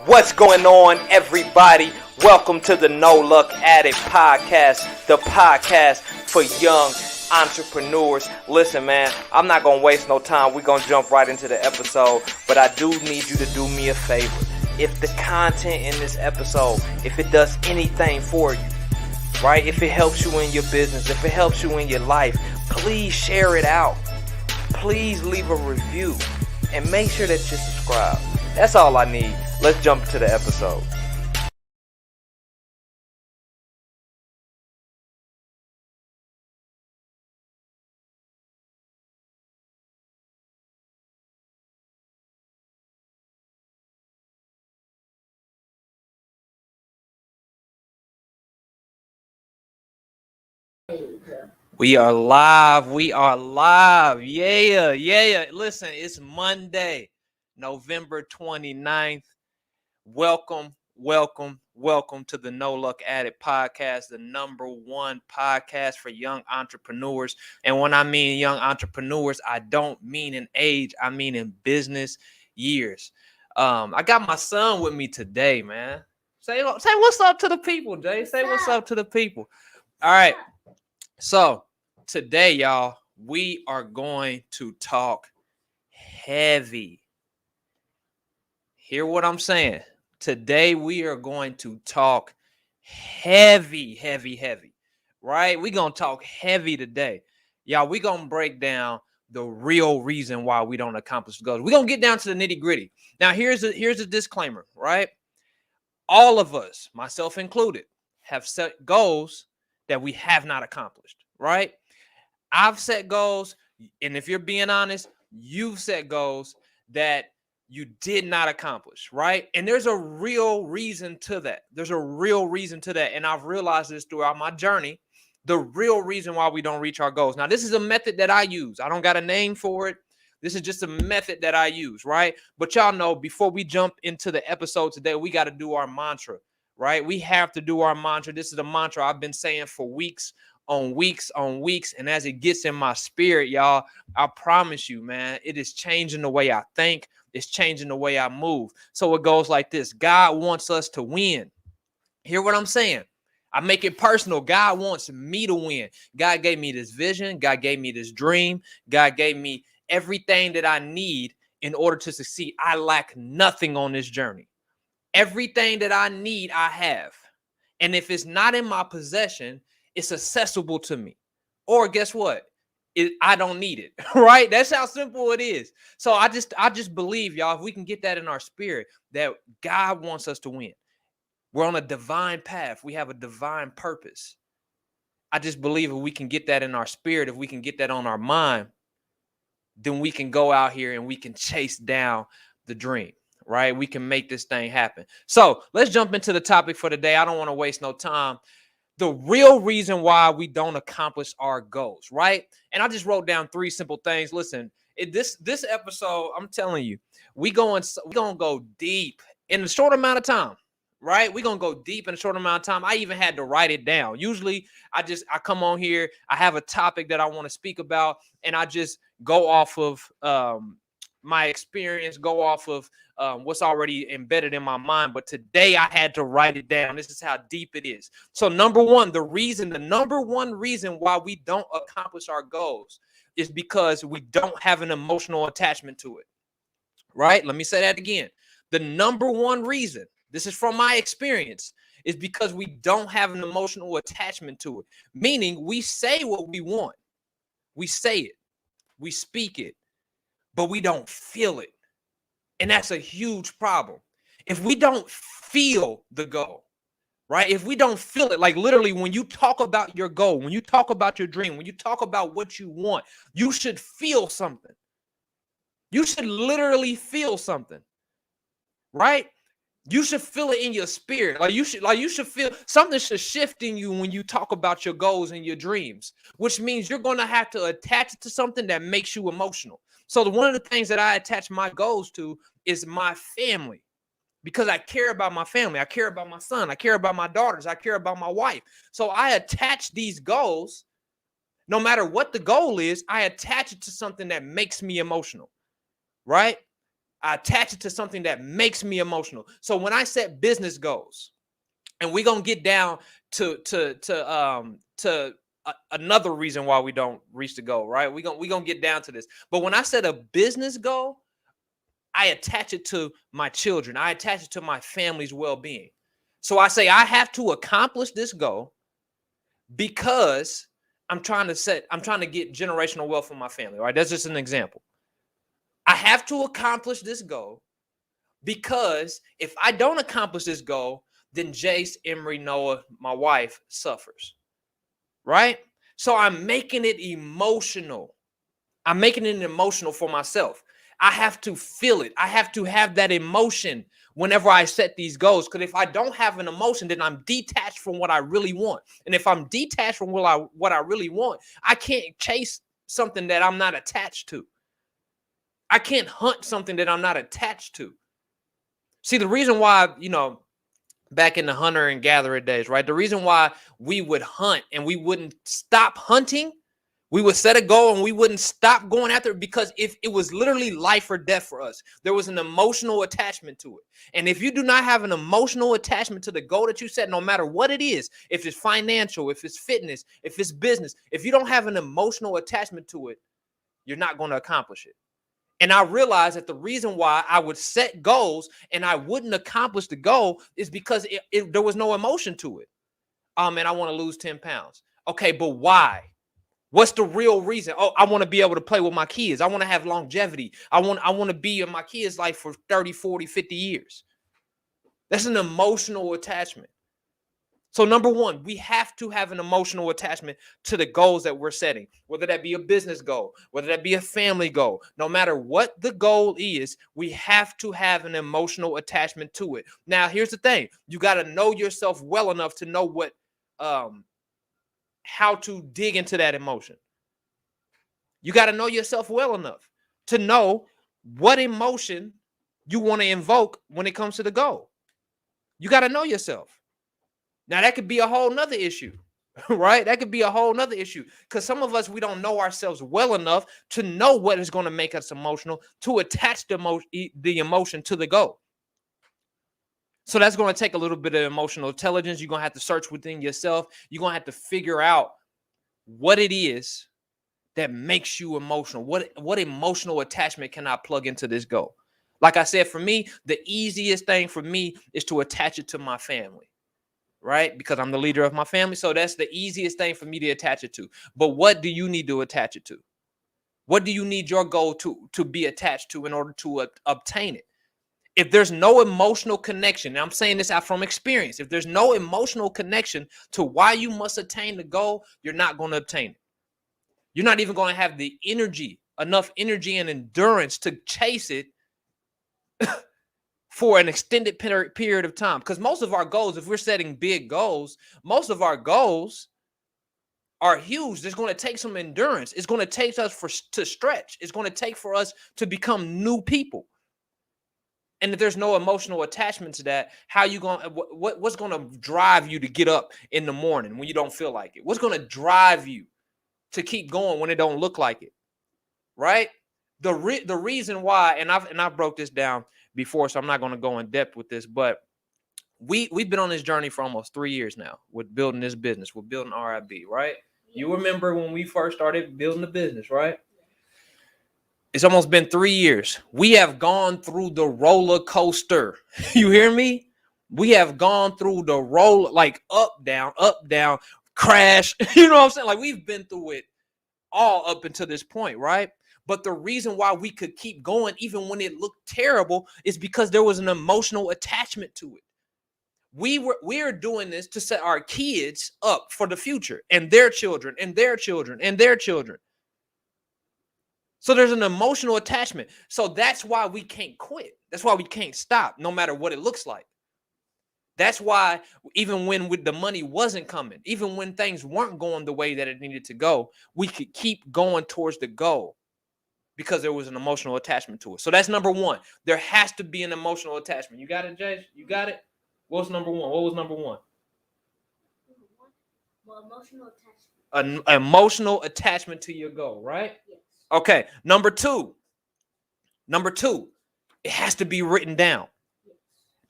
What's going on, everybody? Welcome to the Noluckadded podcast, the podcast for young entrepreneurs. Listen, man, I'm not going to waste no time. We're going to jump right into the episode, but I do need you to do me a favor. If the content in this episode, if it does anything for you, right? If it helps you in your business, if it helps you in your life, please share it out. Please leave a review and make sure that you subscribe. That's all I need. Let's jump to the episode. We are live. We are live. Yeah. Listen, it's Monday, November 29th. Welcome to the Noluckadded podcast, the number one podcast for young entrepreneurs. And when I mean young entrepreneurs, I don't mean in age, I mean in business years. I got my son with me today, man. Say what's up to the people, Jay. Say what's up to the people. All right. So today, y'all, we are going to talk heavy. Hear what I'm saying? Today, we are going to talk heavy, right? We're going to talk heavy today. Y'all, we're going to break down the real reason why we don't accomplish goals. We're going to get down to the nitty gritty. Now, here's a disclaimer, right? All of us, myself included, have set goals that we have not accomplished, right? I've set goals, and if you're being honest, you've set goals that you did not accomplish, right? And there's a real reason to that. And I've realized this throughout my journey, the real reason why we don't reach our goals. Now, this is a method that I use. I don't got a name for it. This is just a method that I use, right? But y'all know, before we jump into the episode today, we got to do our mantra, right? We have to do our mantra. This is a mantra I've been saying for weeks on weeks. And as it gets in my spirit, y'all, I promise you, man, it is changing the way I think. It's changing the way I move. So it goes like this. God wants us to win. Hear what I'm saying? I make it personal. God wants me to win. God gave me this vision. God gave me this dream. God gave me everything that I need in order to succeed. I lack nothing on this journey. Everything that I need, I have. And if it's not in my possession, it's accessible to me. Or guess what? I don't need it, right? That's how simple it is. So I just believe, y'all, if we can get that in our spirit, that God wants us to win. We're on a divine path. We have a divine purpose. I just believe if we can get that in our spirit, if we can get that on our mind, then we can go out here and we can chase down the dream, right? We can make this thing happen. So let's jump into the topic for today. I don't want to waste no time. The real reason why we don't accomplish our goals, right? And I just wrote down 3 simple things. Listen, this episode, I'm telling you, we're gonna go deep in a short amount of time, right? We're gonna go deep in a short amount of time. I even had to write it down. Usually I come on here, I have a topic that I want to speak about, and I just go off of my experience, go off of what's already embedded in my mind. But today I had to write it down. This is how deep it is. So the number one reason why we don't accomplish our goals is because we don't have an emotional attachment to it, right? Let me say that again. The number one reason, this is from my experience, is because we don't have an emotional attachment to it. Meaning we say what we want. We say it. We speak it. But we don't feel it. And that's a huge problem. If we don't feel the goal, right? If we don't feel it, like literally when you talk about your goal, when you talk about your dream, when you talk about what you want, you should feel something. You should literally feel something, right? You should feel it in your spirit. You should feel something should shift in you when you talk about your goals and your dreams, which means you're going to have to attach it to something that makes you emotional. So one of the things that I attach my goals to is my family, because I care about my family. I care about my son. I care about my daughters. I care about my wife. So I attach these goals, no matter what the goal is, I attach it to something that makes me emotional, right? I attach it to something that makes me emotional. So when I set business goals, and we're gonna get down to another reason why we don't reach the goal, right? We're gonna get down to this. But when I set a business goal, I attach it to my children. I attach it to my family's well-being. So I say I have to accomplish this goal because I'm trying to get generational wealth for my family, right? That's just an example. I have to accomplish this goal because if I don't accomplish this goal, then Jace, Emery, Noah, my wife, suffers, right? So I'm making it emotional. I'm making it emotional for myself. I have to feel it. I have to have that emotion whenever I set these goals. Because if I don't have an emotion, then I'm detached from what I really want. And if I'm detached from what I really want, I can't chase something that I'm not attached to. I can't hunt something that I'm not attached to. See, the reason why, back in the hunter and gatherer days, right? The reason why we would hunt and we wouldn't stop hunting, we would set a goal and we wouldn't stop going after it, because if it was literally life or death for us, there was an emotional attachment to it. And if you do not have an emotional attachment to the goal that you set, no matter what it is, if it's financial, if it's fitness, if it's business, if you don't have an emotional attachment to it, you're not going to accomplish it. And I realized that the reason why I would set goals and I wouldn't accomplish the goal is because there was no emotion to it. Man, I want to lose 10 pounds. Okay, but why? What's the real reason? Oh, I want to be able to play with my kids. I want to have longevity. I want to be in my kids' life for 30, 40, 50 years. That's an emotional attachment. So number one, we have to have an emotional attachment to the goals that we're setting, whether that be a business goal, whether that be a family goal. No matter what the goal is, we have to have an emotional attachment to it. Now, here's the thing. You got to know yourself well enough to know how to dig into that emotion. You got to know yourself well enough to know what emotion you want to invoke when it comes to the goal. You got to know yourself. Now, that could be a whole nother issue, right? That could be a whole nother issue, because some of us, we don't know ourselves well enough to know what is going to make us emotional, to attach the emotion to the goal. So that's going to take a little bit of emotional intelligence. You're going to have to search within yourself. You're going to have to figure out what it is that makes you emotional. What emotional attachment can I plug into this goal? Like I said, for me, the easiest thing for me is to attach it to my family. Right? Because I'm the leader of my family. So that's the easiest thing for me to attach it to. But what do you need to attach it to? What do you need your goal to be attached to in order to obtain it? If there's no emotional connection, and I'm saying this out from experience, if there's no emotional connection to why you must attain the goal, you're not going to obtain it. You're not even going to have the enough energy and endurance to chase it for an extended period of time. Because most of our goals, if we're setting big goals, most of our goals are huge. There's going to take some endurance. It's going to take us to stretch. It's going to take for us to become new people. And if there's no emotional attachment to that, how you going? What's going to drive you to get up in the morning when you don't feel like it? What's going to drive you to keep going when it don't look like it? Right? The reason why, and I've broke this down before, so I'm not going to go in depth with this, but we've been on this journey for almost 3 years now with building this business. We're building RIB, right? You remember when we first started building the business, right? It's almost been 3 years. We have gone through the roller coaster. You hear me? We have gone through the roller, like up, down, crash. You know what I'm saying? Like, we've been through it all up until this point, right? But the reason why we could keep going even when it looked terrible is because there was an emotional attachment to it. We're doing this to set our kids up for the future, and their children and their children and their children. So there's an emotional attachment. So that's why we can't quit. That's why we can't stop, no matter what it looks like. That's why even when the money wasn't coming, even when things weren't going the way that it needed to go, we could keep going towards the goal because there was an emotional attachment to it. So that's number one. There has to be an emotional attachment. You got it, Jay? You got it? What's number one? What was number one? Well, emotional attachment. An emotional attachment to your goal, right? Yes. Okay. Number two. It has to be written down.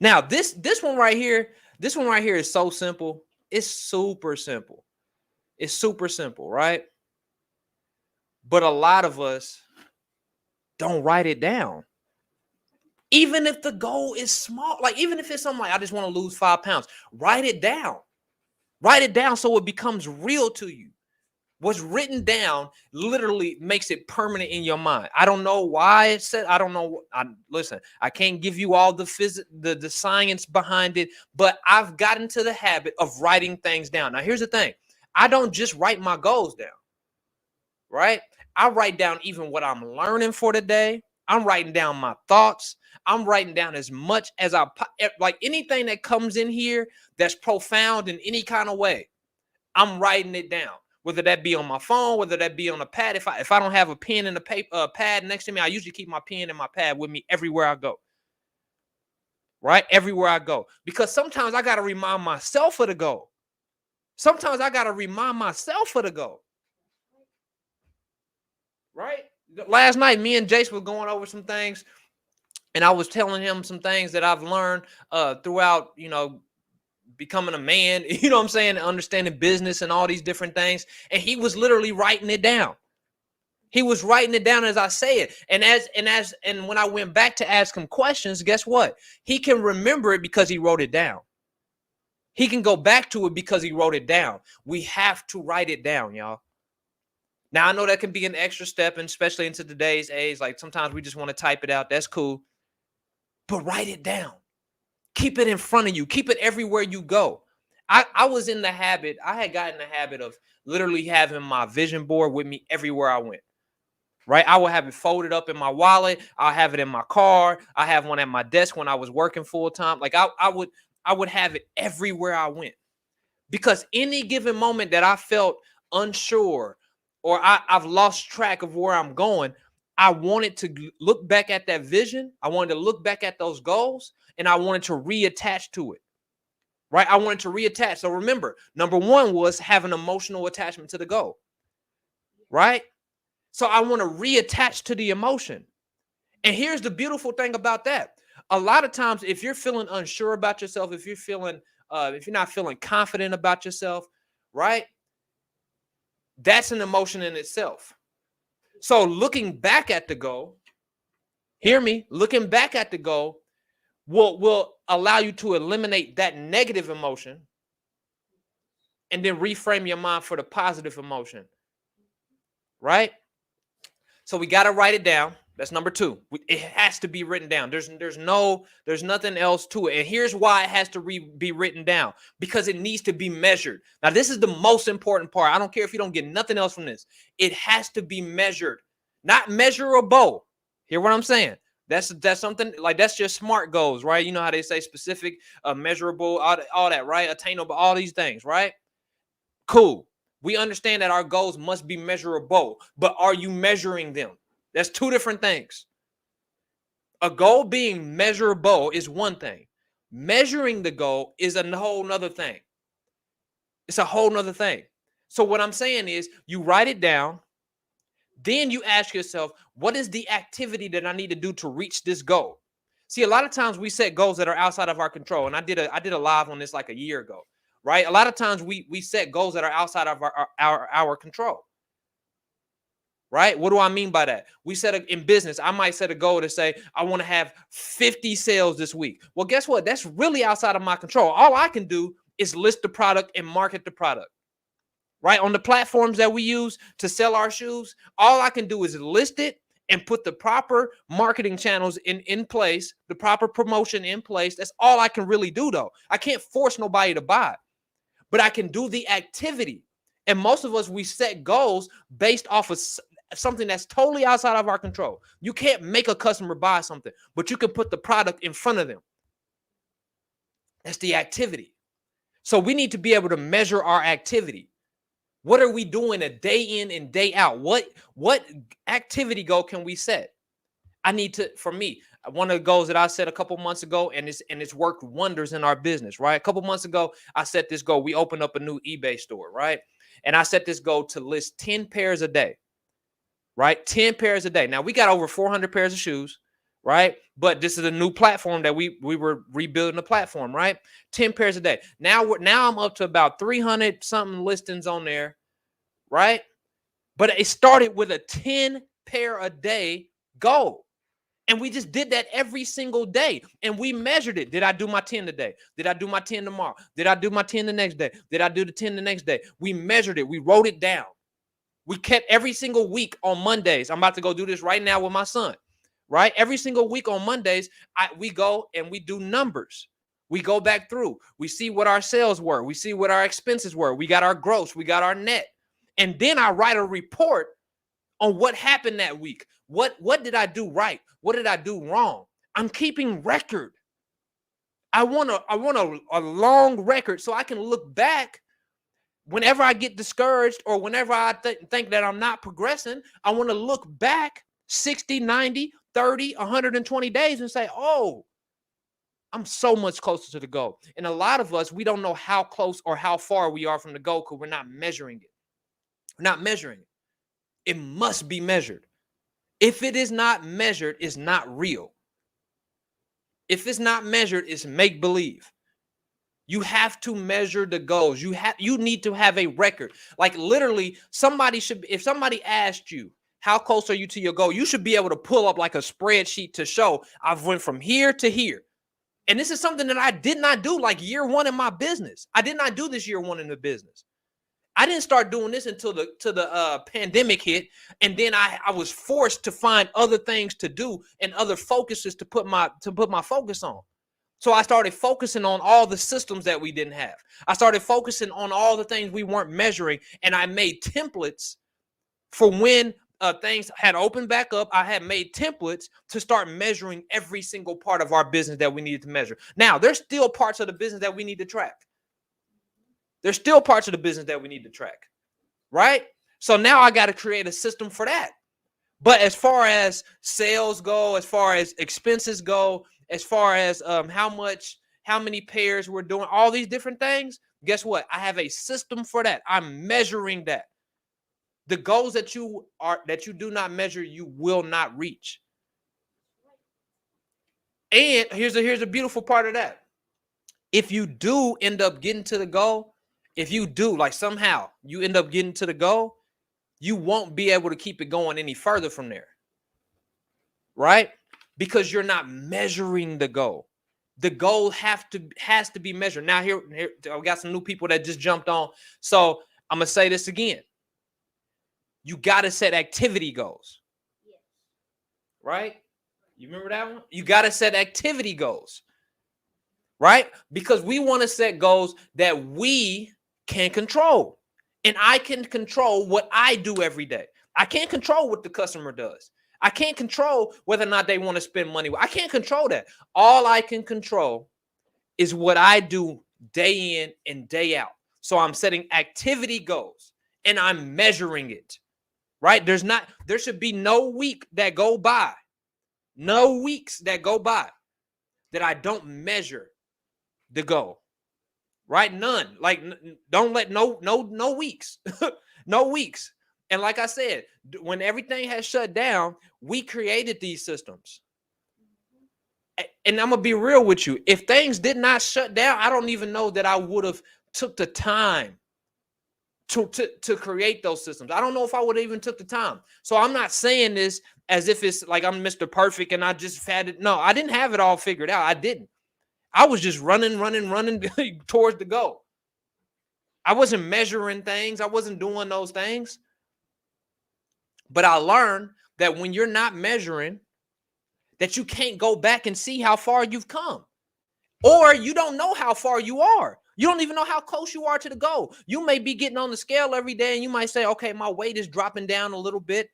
Now, this one right here, is so simple. It's super simple. It's super simple, right? But a lot of us don't write it down. Even if the goal is small, like even if it's something like I just want to lose 5 pounds, write it down. Write it down so it becomes real to you. What's written down literally makes it permanent in your mind. I don't know why it said. I don't know. Listen, I can't give you all the the science behind it, but I've gotten to the habit of writing things down. Now, here's the thing: I don't just write my goals down, right? I write down even what I'm learning for the day. I'm writing down my thoughts. I'm writing down as much as like anything that comes in here that's profound in any kind of way. I'm writing it down, whether that be on my phone, whether that be on a pad. If I don't have a pen and a paper pad next to me, I usually keep my pen and my pad with me everywhere I go. Right? Everywhere I go. Because sometimes I got to remind myself of the goal. Sometimes I got to remind myself of the goal. Right? Last night, me and Jace were going over some things, and I was telling him some things that I've learned throughout, becoming a man, you know what I'm saying, understanding business and all these different things. And he was literally writing it down. He was writing it down as I say it. And when I went back to ask him questions, guess what? He can remember it because he wrote it down. He can go back to it because he wrote it down. We have to write it down, y'all. Now, I know that can be an extra step, and especially into today's age. Like sometimes we just want to type it out. That's cool. But write it down. Keep it in front of you. Keep it everywhere you go. I was in the habit. I had gotten the habit of literally having my vision board with me everywhere I went. Right? I would have it folded up in my wallet. I'll have it in my car. I have one at my desk when I was working full time. Like I would have it everywhere I went. Because any given moment that I felt unsure or I've lost track of where I'm going, I wanted to look back at that vision. I wanted to look back at those goals, and I wanted to reattach to it, right? I wanted to reattach. So remember, number one was have an emotional attachment to the goal, right? So I want to reattach to the emotion. And here's the beautiful thing about that. A lot of times, if you're feeling unsure about yourself, if you're not feeling confident about yourself, right? That's an emotion in itself. So looking back at the goal, hear me, looking back at the goal will allow you to eliminate that negative emotion and then reframe your mind for the positive emotion, right? So we got to write it down. That's number two. It has to be written down. There's nothing else to it. And here's why it has to be written down, because it needs to be measured. Now, this is the most important part. I don't care if you don't get nothing else from this. It has to be measured, not measurable. Hear what I'm saying? That's something like that's just SMART goals, right? You know how they say specific, measurable, all that, right? Attainable, all these things, right? Cool. We understand that our goals must be measurable, but are you measuring them? That's two different things. A goal being measurable is one thing. Measuring the goal is a whole nother thing. It's a whole nother thing. So what I'm saying is you write it down. Then you ask yourself, what is the activity that I need to do to reach this goal? See, a lot of times we set goals that are outside of our control. And I did a live on this like a year ago, right? A lot of times we set goals that are outside of our control. Right? What do I mean by that? We set in business, I might set a goal to say, I want to have 50 sales this week. Well, guess what? That's really outside of my control. All I can do is list the product and market the product. Right? On the platforms that we use to sell our shoes, all I can do is list it and put the proper marketing channels in place, the proper promotion in place. That's all I can really do, though. I can't force nobody to buy, but I can do the activity. And most of us, we set goals based off of something that's totally outside of our control. You can't make a customer buy something, but you can put the product in front of them. That's the activity. So we need to be able to measure our activity. What are we doing a day in and day out? What activity goal can we set? For me, one of the goals that I set a couple months ago, and it's worked wonders in our business, right? A couple months ago, I set this goal. We opened up a new eBay store, right? And I set this goal to list 10 pairs a day. Right? 10 pairs a day. Now we got over 400 pairs of shoes, right? But this is a new platform that we were rebuilding the platform, right? 10 pairs a day. Now I'm up to about 300 something listings on there, right? But it started with a 10 pair a day goal. And we just did that every single day. And we measured it. Did I do my 10 today? Did I do my 10 tomorrow? Did I do my 10 the next day? Did I do the 10 the next day? We measured it. We wrote it down. We kept every single week on Mondays. I'm about to go do this right now with my son, right? Every single week on Mondays, we go and we do numbers. We go back through. We see what our sales were. We see what our expenses were. We got our gross. We got our net. And then I write a report on what happened that week. What did I do right? What did I do wrong? I'm keeping record. I want a long record so I can look back whenever I get discouraged or whenever I think that I'm not progressing. I want to look back 60, 90, 30, 120 days and say, oh, I'm so much closer to the goal. And a lot of us, we don't know how close or how far we are from the goal because we're not measuring it. We're not measuring it. It must be measured. If it is not measured, it's not real. If it's not measured, it's make-believe. You have to measure the goals. You need to have a record. Like literally, if somebody asked you, how close are you to your goal? You should be able to pull up like a spreadsheet to show I've went from here to here. And this is something that I did not do like year one in my business. I did not do this year one in the business. I didn't start doing this until the pandemic hit, and then I was forced to find other things to do and other focuses to put my focus on. So I started focusing on all the systems that we didn't have. I started focusing on all the things we weren't measuring, and I made templates for when things had opened back up. I had made templates to start measuring every single part of our business that we needed to measure. Now, there's still parts of the business that we need to track. There's still parts of the business that we need to track, right? So now I got to create a system for that. But as far as sales go, as far as expenses go, as far as how many pairs we're doing, all these different things, guess what? I have a system for that. I'm measuring that. The goals that you do not measure, you will not reach. And here's a beautiful part of that. If you do end up getting to the goal, if you do, like somehow you end up getting to the goal, you won't be able to keep it going any further from there, right? Because you're not measuring the goal. The goal has to be measured. Now here we got some new people that just jumped on. So I'm gonna say this again. You got to set activity goals, right? You remember that one? You got to set activity goals, right? Because we want to set goals that we can control. And I can control what I do every day. I can't control what the customer does. I can't control whether or not they want to spend money. I can't control that. All I can control is what I do day in and day out. So I'm setting activity goals and I'm measuring it, right? There should be no week that go by, no weeks that go by that I don't measure the goal. Right? None. Like, don't let no weeks, no weeks. And like I said, when everything has shut down, we created these systems. And I'm gonna be real with you. If things did not shut down, I don't even know that I would have took the time to create those systems. I don't know if I would have even took the time. So I'm not saying this as if it's like I'm Mr. Perfect and I just had it. No, I didn't have it all figured out. I didn't. I was just running towards the goal. I wasn't measuring things. I wasn't doing those things. But I learned that when you're not measuring, that you can't go back and see how far you've come. Or you don't know how far you are. You don't even know how close you are to the goal. You may be getting on the scale every day and you might say, okay, my weight is dropping down a little bit.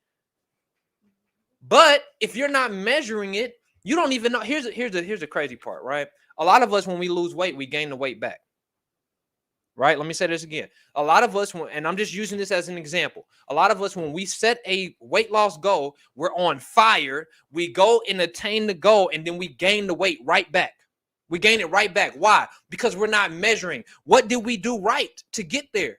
But if you're not measuring it, you don't even know. Here's the crazy part, right? A lot of us, when we lose weight, we gain the weight back, right? Let me say this again. A lot of us, and I'm just using this as an example. A lot of us, when we set a weight loss goal, we're on fire. We go and attain the goal, and then we gain the weight right back. We gain it right back. Why? Because we're not measuring. What did we do right to get there?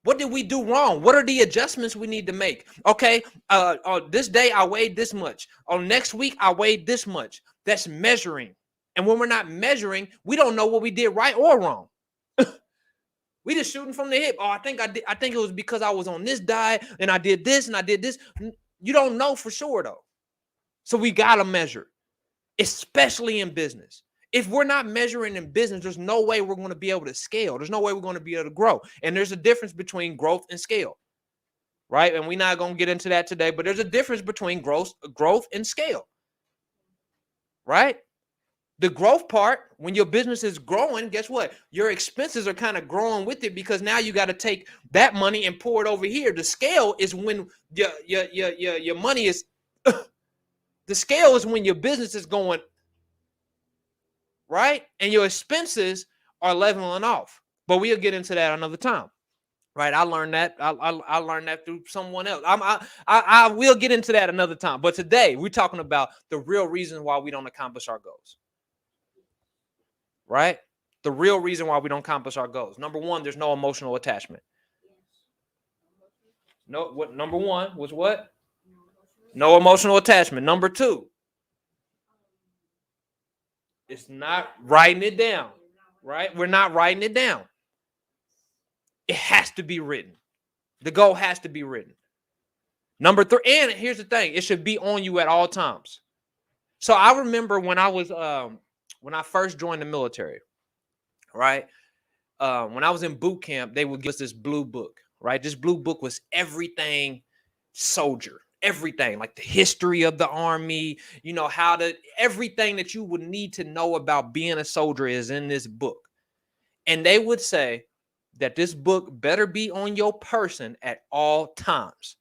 What did we do wrong? What are the adjustments we need to make? Okay, on this day I weighed this much. On next week I weighed this much. That's measuring. And when we're not measuring, we don't know what we did right or wrong. We just shooting from the hip. Oh, I think it was because I was on this diet and I did this and I did this. You don't know for sure though. So we gotta measure, especially in business. If we're not measuring in business, there's no way we're going to be able to scale. There's no way we're going to be able to grow. And there's a difference between growth and scale, right? And we're not going to get into that today, but there's a difference between growth and scale, right? The growth part, when your business is growing, guess what? Your expenses are kind of growing with it because now you got to take that money and pour it over here. The scale is when your money is, the scale is when your business is going, right? And your expenses are leveling off. But we'll get into that another time, right? I learned that. I learned that through someone else. I will get into that another time. But today we're talking about the real reason why we don't accomplish our goals, right? The real reason why we don't accomplish our goals. Number one, there's no emotional attachment. No, what number one was what? No emotional attachment. Number two, it's not writing it down, right? We're not writing it down. It has to be written. The goal has to be written. Number three, and here's the thing, it should be on you at all times. So I remember when I was when I first joined the military, right? When I was in boot camp, they would give us this blue book, right? This blue book was everything soldier. Everything, like the history of the Army, you know, everything that you would need to know about being a soldier is in this book. And they would say that this book better be on your person at all times.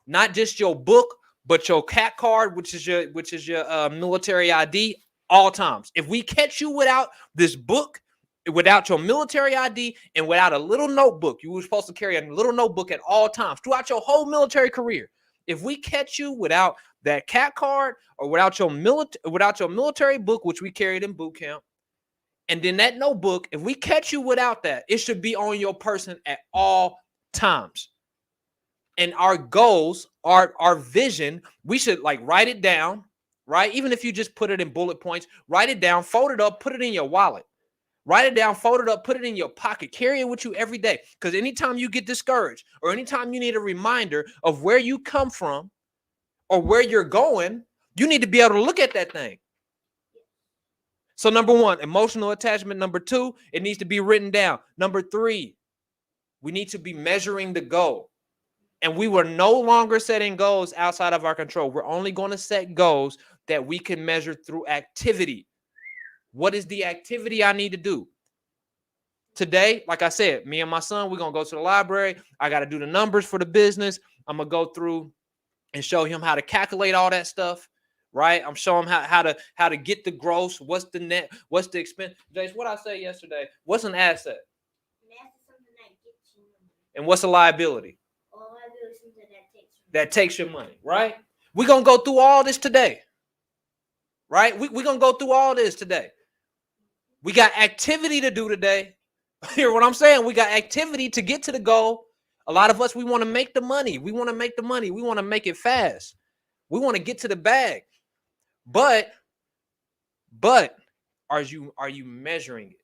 Not just your book, but your CAT card, which is your military ID, all times. If we catch you without this book, without your military ID, and without a little notebook, you were supposed to carry a little notebook at all times throughout your whole military career. If we catch you without that CAT card or without your military book, which we carried in boot camp, and then that notebook, if we catch you without that, it should be on your person at all times. And our goals, our vision, we should like write it down, right? Even if you just put it in bullet points, write it down, fold it up, put it in your wallet. Write it down, fold it up, put it in your pocket, carry it with you every day. Because anytime you get discouraged or anytime you need a reminder of where you come from or where you're going, you need to be able to look at that thing. So number one, emotional attachment. Number two, it needs to be written down. Number three, we need to be measuring the goal. And we were no longer setting goals outside of our control. We're only going to set goals that we can measure through activity. What is the activity I need to do? Today, like I said, me and my son, we're going to go to the library. I got to do the numbers for the business. I'm going to go through and show him how to calculate all that stuff, right? I'm showing him how to get the gross. What's the net? What's the expense? Jace, what I say yesterday, what's an asset? And what's a liability? That takes your money, right? We're going to go through all this today, right? We're going to go through all this today. We got activity to do today. Hear what I'm saying? We got activity to get to the goal. A lot of us, we want to make the money. We want to make the money. We want to make it fast. We want to get to the bag. But are you measuring it?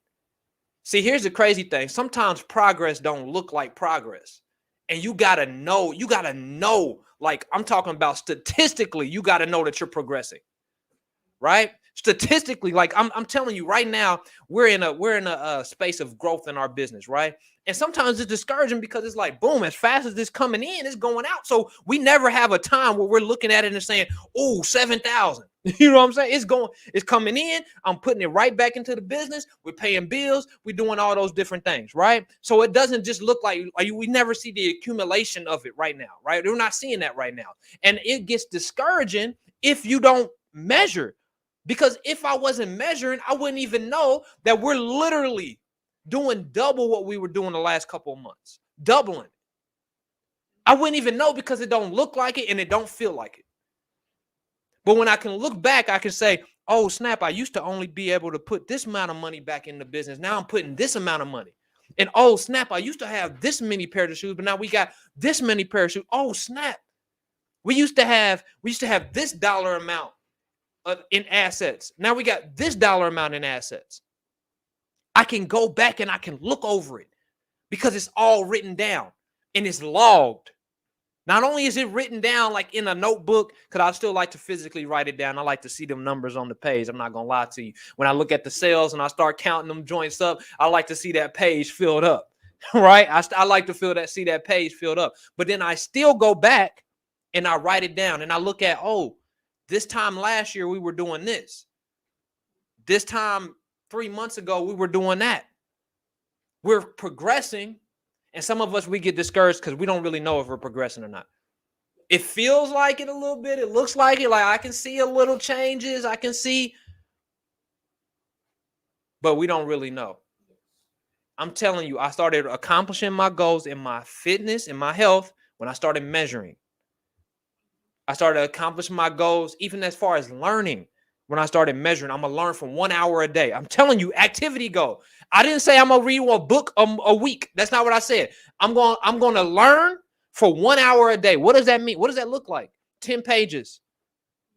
See, here's the crazy thing. Sometimes progress don't look like progress. And you got to know, like I'm talking about statistically, you got to know that you're progressing, right? Statistically, like I'm telling you right now, we're in a space of growth in our business, right? And sometimes it's discouraging because it's like, boom, as fast as it's coming in, it's going out. So we never have a time where we're looking at it and saying, oh, 7,000. You know what I'm saying? It's coming in. I'm putting it right back into the business. We're paying bills. We're doing all those different things, right? So it doesn't just look like we never see the accumulation of it right now, right? We're not seeing that right now. And it gets discouraging if you don't measure. Because if I wasn't measuring, I wouldn't even know that we're literally doing double what we were doing the last couple of months. Doubling. I wouldn't even know because it don't look like it and it don't feel like it. But when I can look back, I can say, oh, snap, I used to only be able to put this amount of money back in the business. Now I'm putting this amount of money. And oh snap, I used to have this many pairs of shoes, but now we got this many pairs of shoes. Oh snap. We used to have this dollar amount in assets. Now we got this dollar amount in assets. I can go back and I can look over it because it's all written down and it's logged. Not only is it written down like in a notebook, because I still like to physically write it down. I like to see them numbers on the page. I'm not going to lie to you. When I look at the sales and I start counting them joints up, I like to see that page filled up, right? I like to see that page filled up. But then I still go back and I write it down and I look at, oh, this time last year we were doing this. This time 3 months ago we were doing that. We're progressing. And some of us, we get discouraged because we don't really know if we're progressing or not. It feels like it a little bit. It looks like it. Like I can see a little changes. I can see. But we don't really know. I'm telling you, I started accomplishing my goals in my fitness, in my health, when I started measuring. I started accomplishing my goals even as far as learning. When I started measuring, I'm going to learn from 1 hour a day. I'm telling you, activity goal. I didn't say I'm going to read a book a week. That's not what I said. I'm going to learn for 1 hour a day. What does that mean? What does that look like? 10 pages.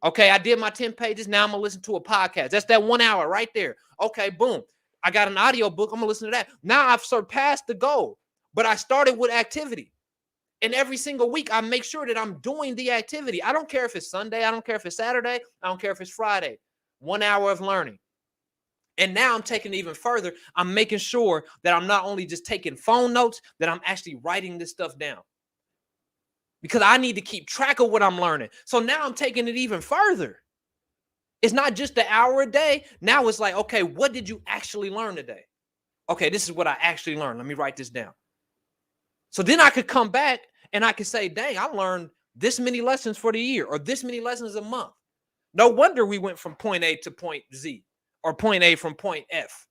Okay, I did my 10 pages. Now I'm going to listen to a podcast. That's that 1 hour right there. Okay, boom. I got an audio book. I'm going to listen to that. Now I've surpassed the goal, but I started with activity. And every single week, I make sure that I'm doing the activity. I don't care if it's Sunday. I don't care if it's Saturday. I don't care if it's Friday. 1 hour of learning. And now I'm taking it even further. I'm making sure that I'm not only just taking phone notes, that I'm actually writing this stuff down. Because I need to keep track of what I'm learning. So now I'm taking it even further. It's not just the hour a day. Now it's like, okay, what did you actually learn today? Okay, this is what I actually learned. Let me write this down. So then I could come back and I could say, dang, I learned this many lessons for the year or this many lessons a month. No wonder we went from point A to point Z or point A from point F.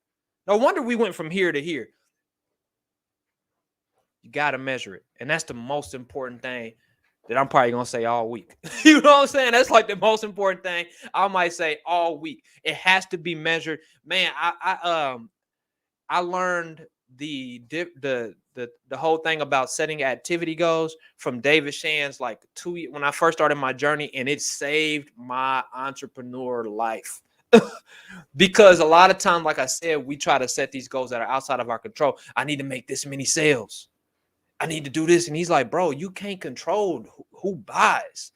No wonder we went from here to here. You got to measure it. And that's the most important thing that I'm probably going to say all week. You know what I'm saying? That's like the most important thing I might say all week. It has to be measured. Man, I learned the whole thing about setting activity goals from David Shands like when I first started my journey, and it saved my entrepreneur life. Because a lot of times, like I said, we try to set these goals that are outside of our control. I need to make this many sales. I need to do this. And he's like, bro, you can't control who buys.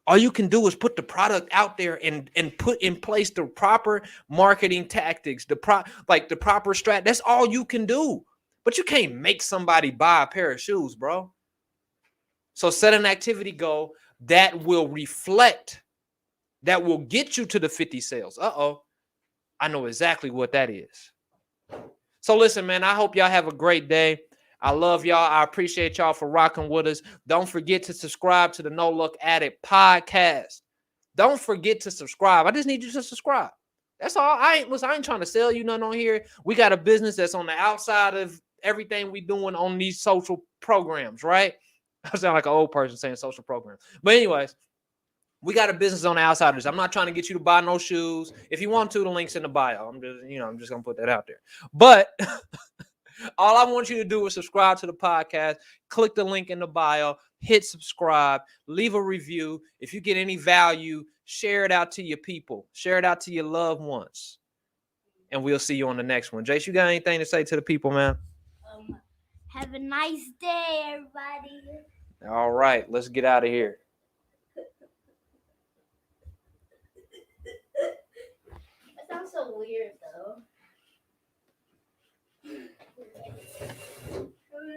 All you can do is put the product out there and put in place the proper marketing tactics, the proper strat. That's all you can do. But you can't make somebody buy a pair of shoes, bro. So set an activity goal that will reflect, that will get you to the 50 sales. I know exactly what that is. So listen, man, I hope y'all have a great day. I love y'all. I appreciate y'all for rocking with us. Don't forget to subscribe to the Noluckadded podcast. Don't forget to subscribe. I just need you to subscribe. That's all. I ain't trying to sell you nothing on here. We got a business that's on the outside of everything we doing on these social programs, right? I sound like an old person saying social programs. But anyways, we got a business on the outsiders. I'm not trying to get you to buy no shoes. If you want to, the link's in the bio. I'm just gonna put that out there. But all I want you to do is subscribe to the podcast, click the link in the bio, hit subscribe, leave a review. If you get any value, share it out to your people, share it out to your loved ones. And we'll see you on the next one. Jace, you got anything to say to the people, man? Have a nice day, everybody. All right, let's get out of here. That sounds so weird.